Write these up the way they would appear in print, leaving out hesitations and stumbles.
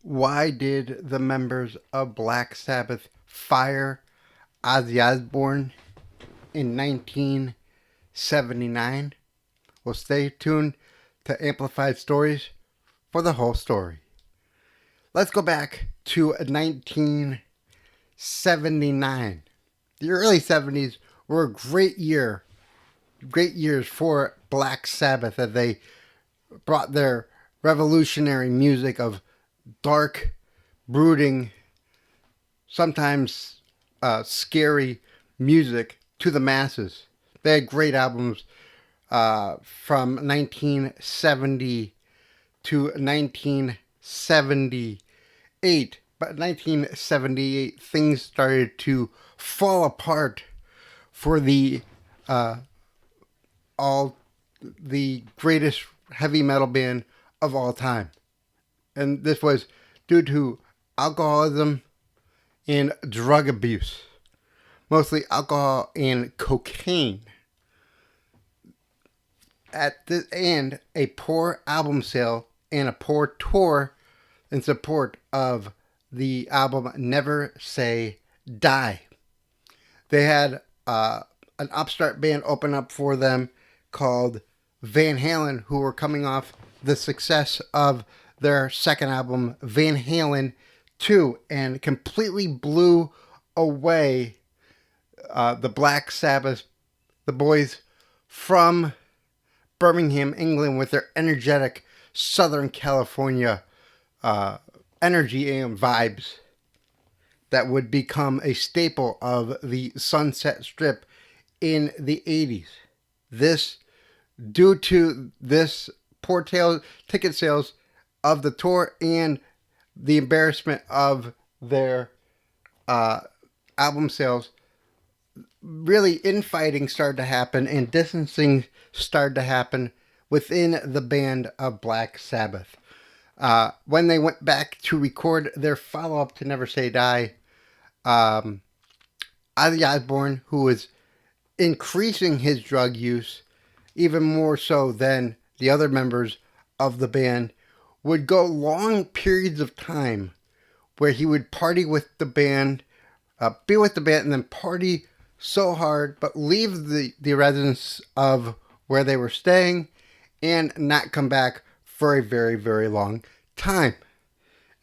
Why did the members of Black Sabbath fire Ozzy Osbourne in 1979? Well, stay tuned to Amplified Stories for the whole story. Let's go back to 1979. The early 70s were a great years for Black Sabbath as they brought their revolutionary music of dark, brooding, sometimes scary music to the masses. They had great albums from 1970 to 1978. But 1978, things started to fall apart for uh, all the greatest heavy metal band of all time. And this was due to alcoholism and drug abuse, mostly alcohol and cocaine. At the end, a poor album sale and a poor tour in support of the album Never Say Die. They had an upstart band open up for them called Van Halen, who were coming off the success of their second album, Van Halen 2, and completely blew away the Black Sabbath, the boys from Birmingham, England, with their energetic Southern California energy and vibes that would become a staple of the Sunset Strip in the 80s. This, due to this poor ticket sales of the tour and the embarrassment of their album sales, really infighting started to happen and distancing started to happen within the band of Black Sabbath. When they went back to record their follow-up to Never Say Die, Ozzy Osbourne, who was increasing his drug use even more so than the other members of the band, would go long periods of time where he would party with the band, be with the band, and then party so hard, but leave the residence of where they were staying and not come back for a very, very long time.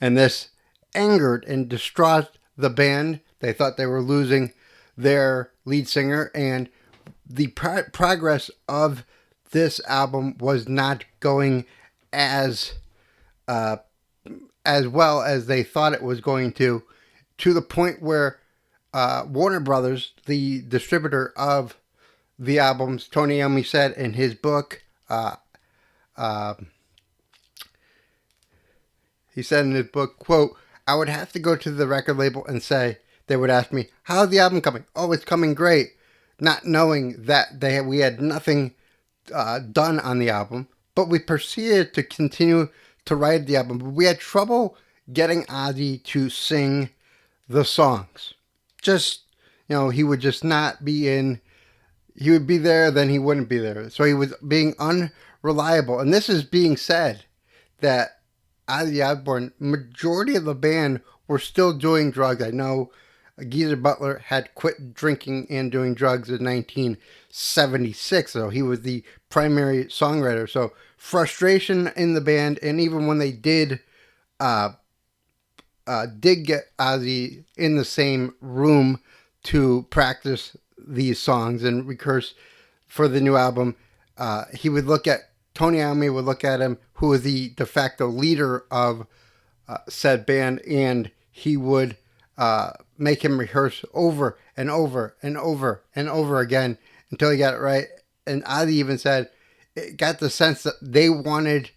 And this angered and distraught the band. They thought they were losing their lead singer, and the progress of this album was not going as well as they thought it was going to the point where Warner Brothers, the distributor of the albums, Tony Iommi said in his book, he said in his book, quote, "I would have to go to the record label and say," they would ask me, "how's the album coming?" "Oh, it's coming great," not knowing that we had nothing done on the album, but we proceeded to continue to write the album. But we had trouble getting Ozzy to sing the songs. Just, he would just not be in. He would be there, then he wouldn't be there. So he was being unreliable. And this is being said that Ozzy Osbourne, majority of the band were still doing drugs. I know Geezer Butler had quit drinking and doing drugs in 1976, so he was the primary songwriter. So frustration in the band, and even when they did get Ozzy in the same room to practice these songs and rehearse for the new album, he would look at Tony Iommi would look at him, who was the de facto leader of said band, and he would make him rehearse over and over and over and over again until he got it right. And Ozzy even said it got the sense that they wanted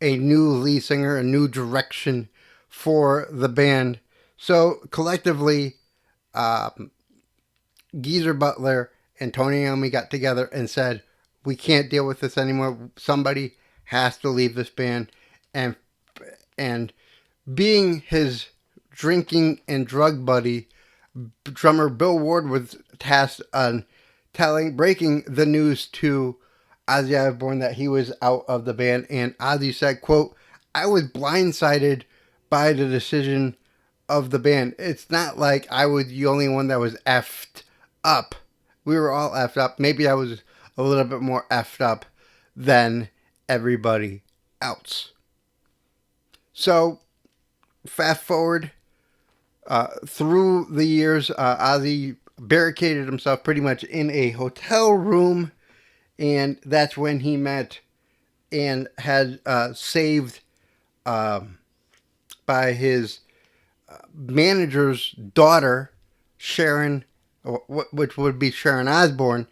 a new lead singer, a new direction for the band. So collectively, Geezer Butler and Tony Iommi got together and said, "We can't deal with this anymore. Somebody has to leave this band." And being his drinking and drug buddy, drummer Bill Ward was tasked on breaking the news to Ozzy Osbourne that he was out of the band. And Ozzy said, quote, "I was blindsided by the decision of the band. It's not like I was the only one that was effed up. We were all effed up. Maybe I was a little bit more effed up than everybody else. So, fast forward through the years, Ozzy barricaded himself pretty much in a hotel room, and that's when he met and had saved by his manager's daughter, Sharon, which would be Sharon Osbourne,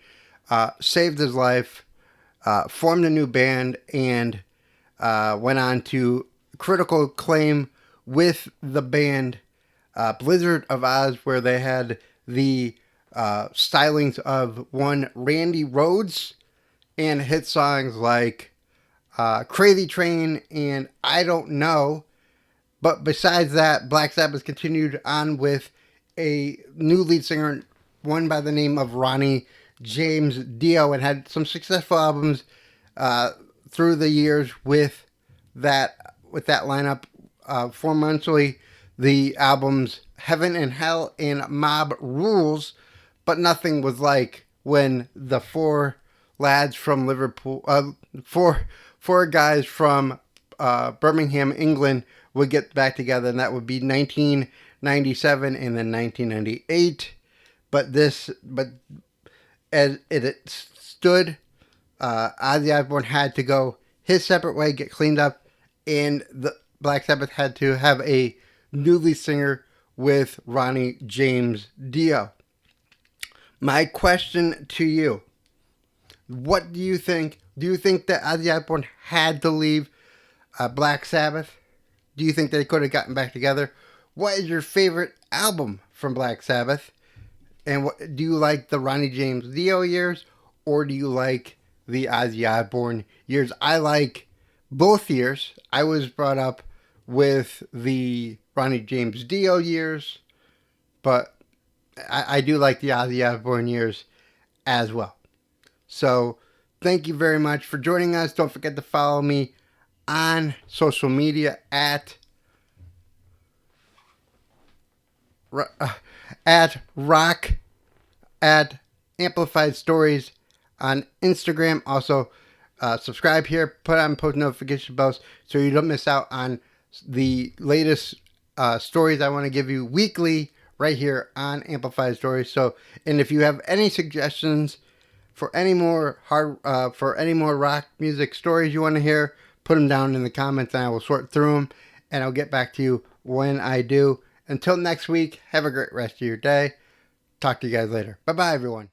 saved his life, formed a new band, and went on to critical acclaim with the band Blizzard of Oz, where they had the stylings of one Randy Rhoads and hit songs like Crazy Train and I Don't Know. But besides that, Black Sabbath continued on with a new lead singer, one by the name of Ronnie James Dio, and had some successful albums through the years with that lineup. Foremontly, the albums Heaven and Hell and Mob Rules, but nothing was like when the four lads from Liverpool, four guys from Birmingham, England, would get back together, and that would be 1997 and then 1998. But as it stood, Ozzy Osbourne had to go his separate way, get cleaned up, and the Black Sabbath had to have a new lead singer with Ronnie James Dio. My question to you: what do you think? Do you think that Ozzy Osbourne had to leave Black Sabbath? Do you think they could have gotten back together? What is your favorite album from Black Sabbath? And do you like the Ronnie James Dio years, or do you like the Ozzy Osbourne years? I like both years. I was brought up with the Ronnie James Dio years, but I do like the Ozzy Osbourne years as well. So thank you very much for joining us. Don't forget to follow me on social media at rock at Amplified Stories on Instagram. Also, subscribe here, put on post notification bells so you don't miss out on the latest stories I want to give you weekly right here on Amplified Stories. So, and if you have any suggestions for any more rock music stories you want to hear, put them down in the comments and I will sort through them and I'll get back to you when I do. Until next week, have a great rest of your day. Talk to you guys later. Bye-bye, everyone.